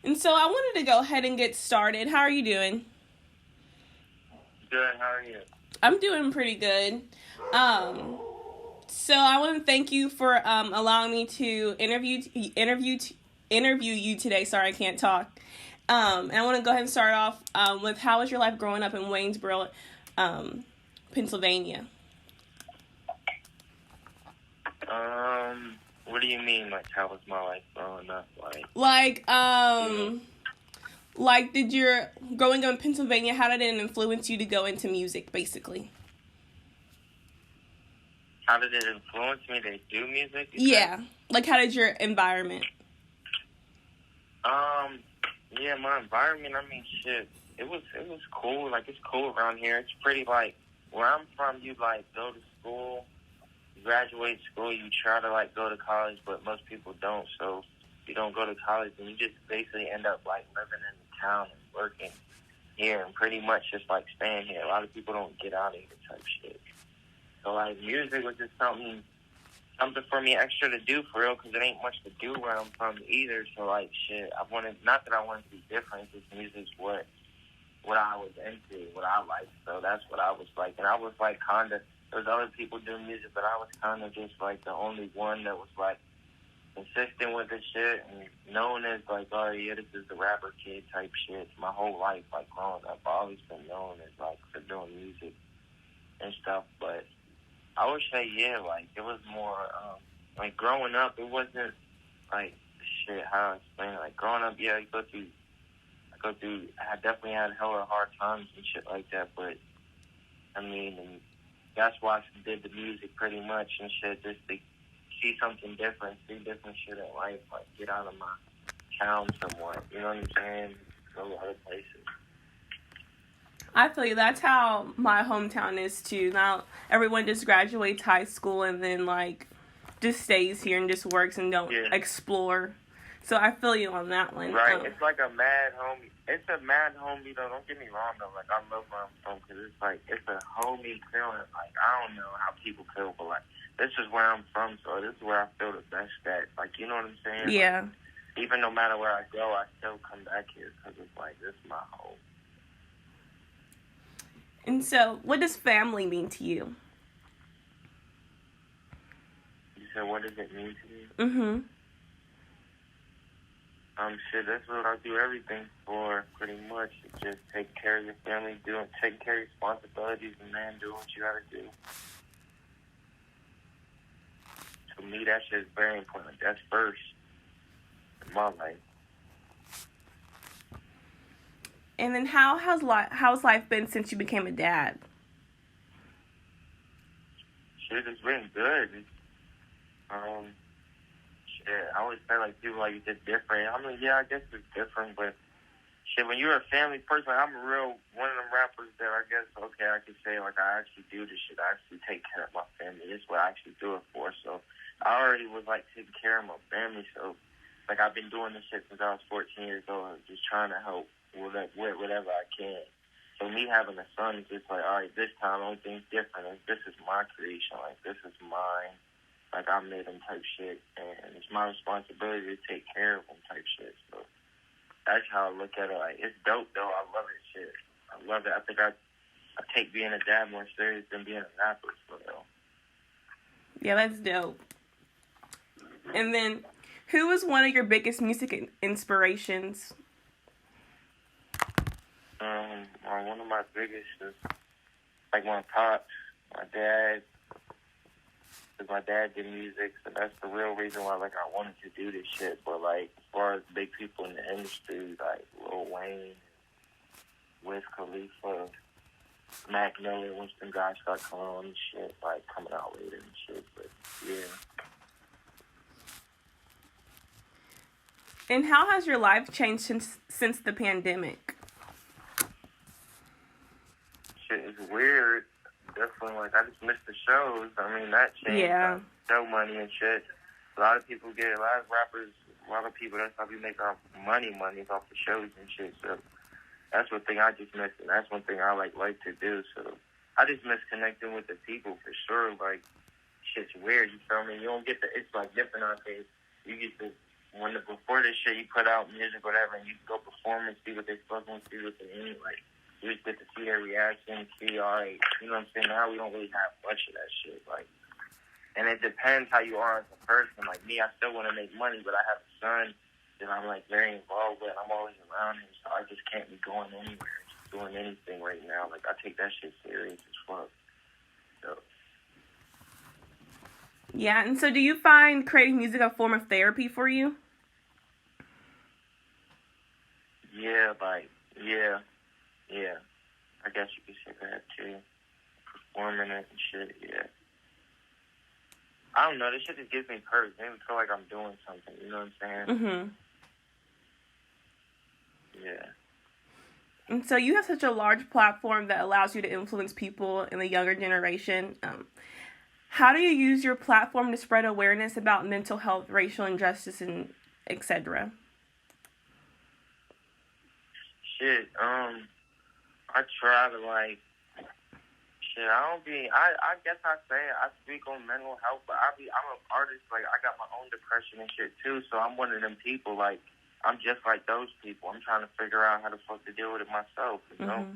And so I wanted to go ahead and get started. How are you doing? Good. How are you? I'm doing pretty good. So I want to thank you for allowing me to interview you today. Sorry, I can't talk. And I want to go ahead and start off with how was your life growing up in Waynesboro, Pennsylvania? What do you mean? Like, how was my life growing up? Like, did your growing up in Pennsylvania, how did it influence you to go into music, basically? How did it influence me to do music? Yeah. Like, how did your environment? Yeah, my environment, I mean, shit, it was cool. Like, it's cool around here. It's pretty, like, where I'm from, you, like, go to school, you graduate school, you try to, like, go to college, but most people don't, so you don't go to college, and you just basically end up, like, living in the town and working here, and pretty much just, like, staying here. A lot of people don't get out of here type shit. So, like, music was just something for me extra to do for real, because it ain't much to do where I'm from either. So, like, shit, not that I wanted to be different, just music's what I was into, what I liked. So that's what I was like. And I was like there was other people doing music, but I was kind of just like the only one that was like consistent with the shit and known as like, oh yeah, this is the rapper kid type shit. My whole life, like growing up, I've always been known as like for doing music and stuff, but I would say, yeah, like, it was more, like, growing up, it wasn't, like, shit, how I explain it. Like, growing up, yeah, I definitely had hella hard times and shit like that, but, I mean, and that's why I did the music pretty much and shit, just to see something different, see different shit in life, like, get out of my town somewhat, you know what I'm saying? Go to other places. I feel you. That's how my hometown is too. Now everyone just graduates high school and then like just stays here and just works and don't explore. So I feel you on that one. Right. It's like a mad homie. It's a mad homie though. Don't get me wrong though. Like I love where I'm from because it's like it's a homie feeling. Like I don't know how people feel, but like this is where I'm from, so this is where I feel the best at. Like you know what I'm saying? Yeah. Like, even no matter where I go, I still come back here because it's like this is my home. And so, what does family mean to you? You said, what does it mean to you? Mm-hmm. Shit, that's what I do everything for, pretty much. Just take care of your family, take care of your responsibilities, and man, do what you gotta do. To me, that shit is very important. That's first in my life. And then how's life been since you became a dad? Shit, it's been good. Shit, I always say like people like it's different. I mean, yeah, I guess it's different, but shit, when you're a family person, I'm one of them rappers that I guess okay, I could say like I actually do this shit. I actually take care of my family. That's what I actually do it for. So I already was like taking care of my family. So like I've been doing this shit since I was 14 years old, just trying to help with whatever I can. So me having a son is just like, all right, this time only thing's different. Like, this is my creation. Like this is mine. Like I made him type shit, and it's my responsibility to take care of him type shit. So that's how I look at it. Like it's dope though. I love it. Shit, I love it. I think I take being a dad more serious than being a rapper for real. Yeah, that's dope. And then, who was one of your biggest music inspirations? One of my biggest is like my pops, my dad. Because my dad did music, so that's the real reason why like I wanted to do this shit. But like as far as big people in the industry, like Lil Wayne, Wiz Khalifa, Mac Miller, once them guys start coming on and shit, like coming out later and shit. But yeah. And how has your life changed since the pandemic? Shit is weird. Definitely, like, I just miss the shows. I mean, that changed. Yeah. Like, show money and shit. A lot of people a lot of rappers, a lot of people, that's how we make our money off the shows and shit. So that's one thing I just miss, and that's one thing I like to do. So I just miss connecting with the people for sure. Like, shit's weird, you feel me? You don't get it's like different nowadays. You get to before this shit, you put out music, whatever, and you go perform and see what they fucking see what they mean. Like, you just get to see their reaction, see, all right, you know what I'm saying? Now we don't really have much of that shit. Like, and it depends how you are as a person. Like me, I still want to make money, but I have a son that I'm like very involved with. I'm always around him, so I just can't be going anywhere, just doing anything right now. Like, I take that shit serious as fuck. So. Yeah, and so do you find creating music a form of therapy for you? Yeah, like, yeah. I guess you could say that too. Performing it and shit, yeah. I don't know, this shit just gives me purpose. It makes me feel like I'm doing something, you know what I'm saying? Mm-hmm. Yeah. And so you have such a large platform that allows you to influence people in the younger generation. How do you use your platform to spread awareness about mental health, racial injustice, and etc.? Shit, I try to, like, I guess I say I speak on mental health, but I'm an artist, like, I got my own depression and shit, too, so I'm one of them people, like, I'm just like those people. I'm trying to figure out how the fuck to deal with it myself, you know?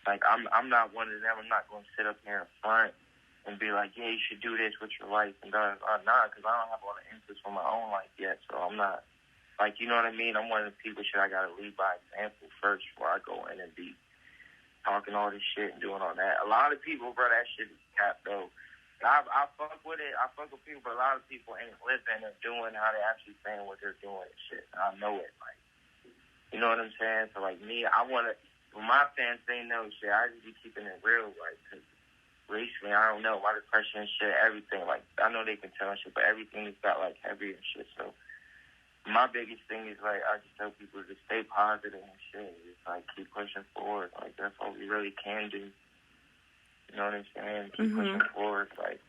Like, I'm not one of them. I'm not going to sit up here in front and be like, yeah, you should do this with your life, and nah, because I don't have all the answers for my own life yet, so I'm not, like, you know what I mean? I'm one of the people I got to lead by example first before I go in and be talking all this shit and doing all that. A lot of people, bro, that shit is cap, though. I fuck with it. I fuck with people, but a lot of people ain't living or doing how they actually saying what they're doing and shit. And I know it, like, you know what I'm saying? So, like, me, I want to, when my fans, they know shit, I just be keeping it real, like, because recently, I don't know, my depression and shit, everything, like, I know they can tell and shit, but everything has got, like, heavy and shit, so my biggest thing is, like, I just tell people to stay positive and shit, just, like, keep pushing forward, like, that's all we really can do. You know what I'm saying? Keep pushing forward. Like,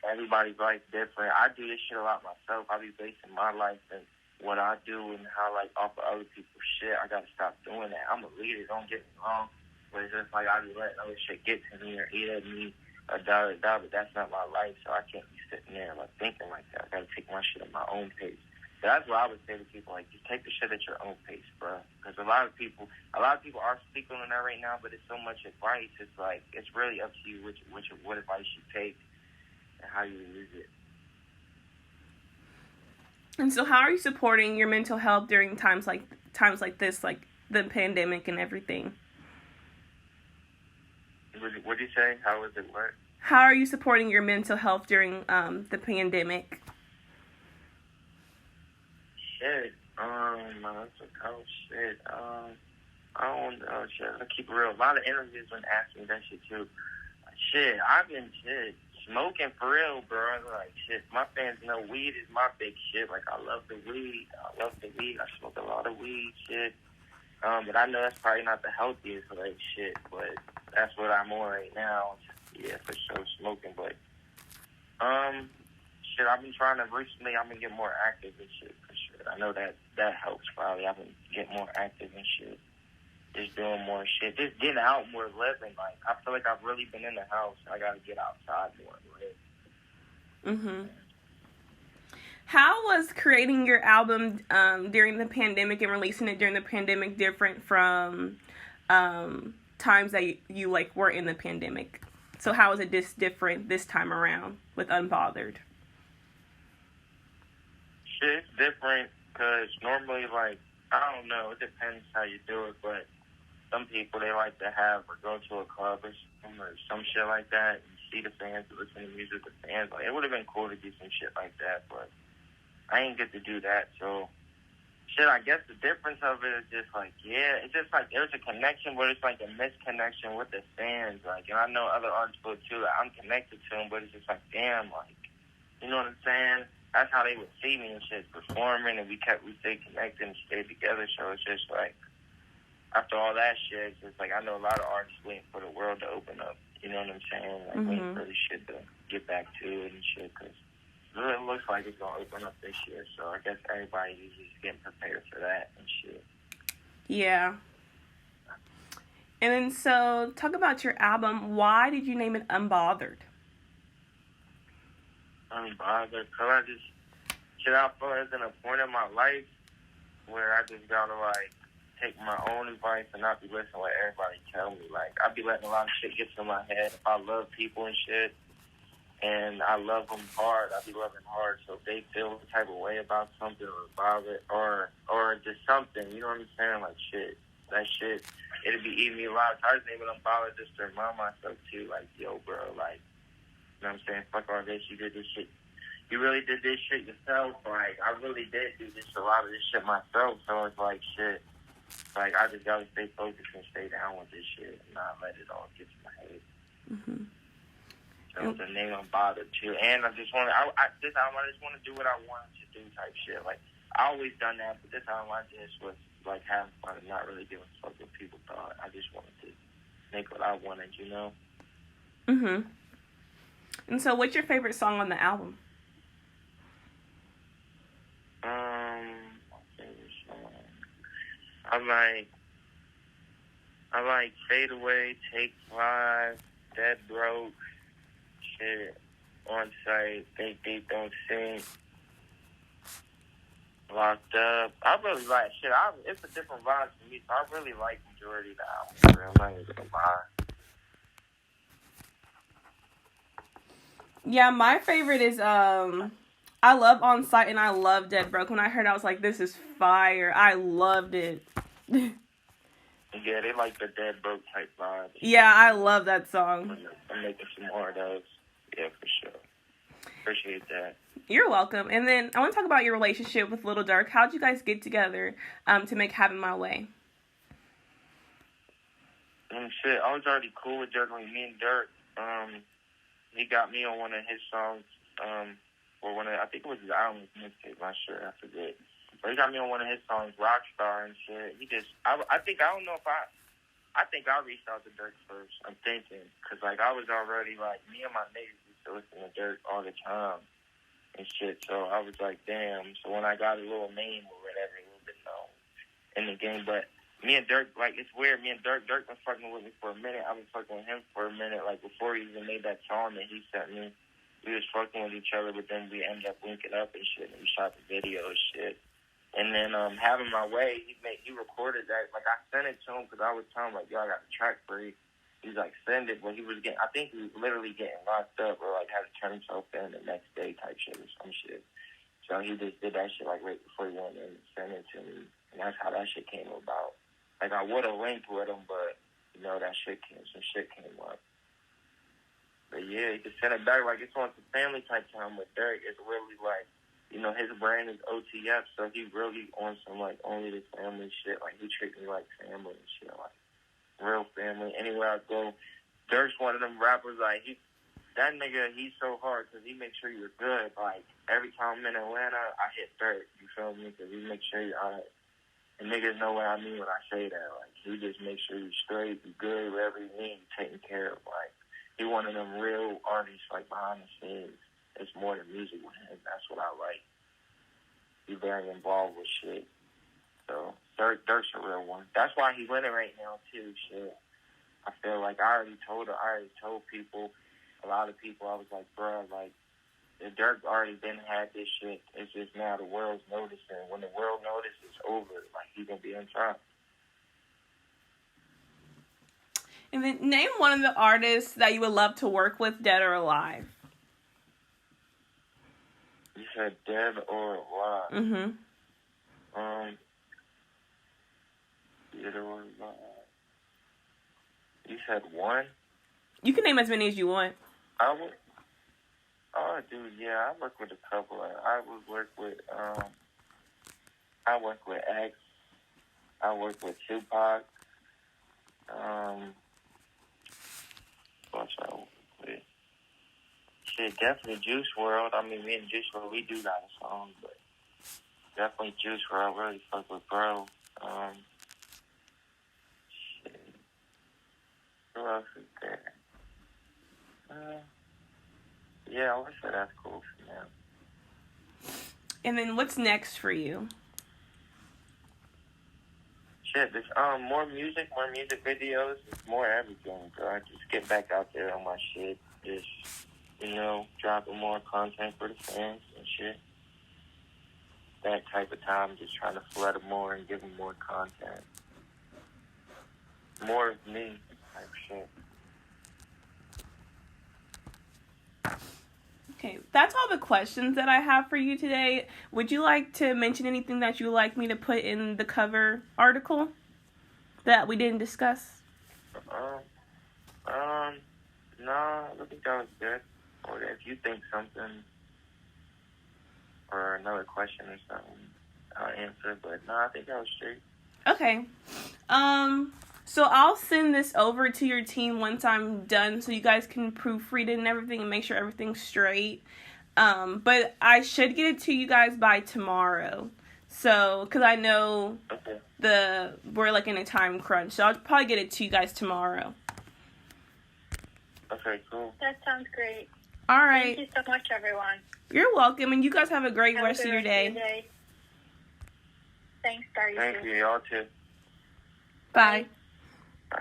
everybody's life different. I do this shit a lot myself. I be basing my life and what I do and how, like, off of other people's shit. I gotta stop doing that. I'm a leader, don't get me wrong. But it's just like I be letting other shit get to me or eat at me or da, but that's not my life, so I can't be sitting there, like, thinking like that. I gotta take my shit at my own pace. So that's what I would say to people, like, just take the shit at your own pace, bro. Because a lot of people are speaking on that right now, but it's so much advice. It's like, it's really up to you what advice you take and how you use it. And so how are you supporting your mental health during times like this, like the pandemic and everything? What did you say? How was it? What? How are you supporting your mental health during the pandemic? Shit. That's a cold shit. I don't know, shit. I keep it real. A lot of interviews been asking me that shit too. Shit, I've been smoking for real, bro. Like, shit, my fans know weed is my big shit. Like, I love the weed. I smoke a lot of weed, shit. But I know that's probably not the healthiest, like, shit. But that's what I'm on right now. Yeah, for sure, smoking. But shit, I've been trying to recently. I've been getting more active and shit for sure. I know that helps probably. I've been getting more active and shit. Just doing more shit. Just getting out more, living. Like, I feel like I've really been in the house. I gotta get outside more. Right? How was creating your album during the pandemic and releasing it during the pandemic different from times that you like were in the pandemic? So how is it different this time around with Unbothered? Shit's different because normally, like, I don't know, it depends how you do it, but some people, they like to have or go to a club or some shit like that and see the fans, listen to music with fans. Like, it would have been cool to do some shit like that, but I ain't get to do that, so shit, I guess the difference of it is just like, yeah, it's just like there's a connection, but it's like a misconnection with the fans. Like, and I know other artists will too. Like, I'm connected to them, but it's just like, damn, like, you know what I'm saying? That's how they would see me and shit, performing, and we stayed connected and stayed together. So it's just like, after all that shit, it's just like, I know a lot of artists waiting for the world to open up. You know what I'm saying? Like, waiting for the shit to get back to it and shit, because it really looks like it's going to open up this year. So I guess everybody is just getting prepared for that and shit. Yeah. And then, so, talk about your album. Why did you name it Unbothered? Unbothered, cause shit, I feel there's in a point in my life where I just gotta, like, take my own advice and not be listening to what everybody tell me. Like, I be letting a lot of shit get to my head. If I love people and shit, and I love them hard, I be loving hard. So if they feel the type of way about something or about it, or just something, you know what I'm saying? Like, shit, that shit, it'd be eating me alive. So I just ain't gonna bother just to remind myself, too, like, yo, bro, like, you know what I'm saying? Fuck all this, you did this shit. You really did this shit yourself. Like, I really did do this, a lot of this shit myself. So it's like, shit. Like, I just gotta stay focused and stay down with this shit and not let it all get to my head. Mm-hmm. So the name I'm bothered too. And I just want to, I just want to do what I wanted to do type shit. Like, I always done that, but this time I just was, like, having fun and not really giving a fuck what people thought. I just wanted to make what I wanted, you know? Mm-hmm. And so what's your favorite song on the album? My favorite song. I like Fade Away, Take 5, Dead Broke, shit, On Site, Think Deep, Don't Sing, Locked Up. I really like, shit, it's a different vibe for me, so I really like majority of the album, for real. I'm not even gonna lie. Yeah, my favorite is, I love On Site and I love Dead Broke. When I heard it, I was like, this is fire. I loved it. Yeah, they like the Dead Broke type vibe. Yeah, I love that song. I'm making some more of those. Yeah, for sure. Appreciate that. You're welcome. And then I want to talk about your relationship with Lil Durk. How'd you guys get together to make Having My Way? Shit, I was already cool with Durk. Like, me and Durk, he got me on one of his songs, or one of, I think it was his album mixtape, I'm not sure, I forget. But he got me on one of his songs, Rockstar and shit. He just, I think I reached out to Durk first, I'm thinking. Because, like, I was already, like, me and my niggas used to listen to Durk all the time and shit. So I was like, damn. So when I got a little name or whatever, a little bit known in the game. But me and Durk, like, it's weird. Me and Durk been fucking with me for a minute. I've been fucking with him for a minute. Like, before he even made that song that he sent me, we was fucking with each other, but then we ended up linking up and shit, and we shot the video and shit. And then Having My Way, he recorded that. Like, I sent it to him because I was telling him, like, yo, I got the track for you. He's like, send it. But he was getting, I think he was literally getting locked up or, like, had to turn himself in the next day type shit or some shit. So he just did that shit, like, right before he went in and sent it to me. And that's how that shit came about. Like, I would have linked with him, but, you know, some shit came up. But, yeah, he just sent it back. Like, it's on some family type time with Derek. It's really, like, you know, his brand is OTF, so he really on some, like, only the family shit. Like, he treat me like family and shit, like, real family. Anywhere I go, Durk's one of them rappers, like, that nigga, he's so hard because he makes sure you're good. Like, every time I'm in Atlanta, I hit Durk, you feel me? Because he makes sure you're all right. And niggas know what I mean when I say that. Like, he just makes sure you're straight, you're good, whatever you need, taken care of. Like, he one of them real artists, like, behind the scenes. It's more than music with him. That's what I like. He's very involved with shit. So, Durk's a real one. That's why he's winning right now, too, shit. I feel like I already told people, a lot of people, I was like, bro, like, if Durk already had this shit, it's just now the world's noticing. When the world notices, it's over. Like, he's going to be on top. And then name one of the artists that you would love to work with, dead or alive. You said dead or alive? Mm-hmm. Dead or alive. You said one? You can name as many as you want. Dude, yeah, I work with a couple. I work with X. I work with Tupac. What's I work with? Shit, definitely Juice WRLD. I mean, me and Juice WRLD, we do got a song, but definitely Juice WRLD. Really fuck with bro. Shit. Who else is there? Yeah, I would say that's cool for now. And then what's next for you? Shit, there's more music videos, more everything, bro. Just get back out there on my shit. Just, you know, dropping more content for the fans and shit. that type of time, just trying to flood them more and give them more content. More of me type shit. Okay, that's all the questions that I have for you today. Would you like to mention anything that you would like me to put in the cover article that we didn't discuss? No, I think that was good. Or if you think something or another question or something, I'll answer. But no, I think that was straight. Okay. So I'll send this over to your team once I'm done so you guys can proofread it and everything and make sure everything's straight. But I should get it to you guys by tomorrow. So, because I know we're like in a time crunch. So I'll probably get it to you guys tomorrow. Okay, cool. That sounds great. All right. Thank you so much, everyone. You're welcome. And you guys have a great rest of your day. Thanks, Darcy. Thank you, y'all too. Bye. Bye.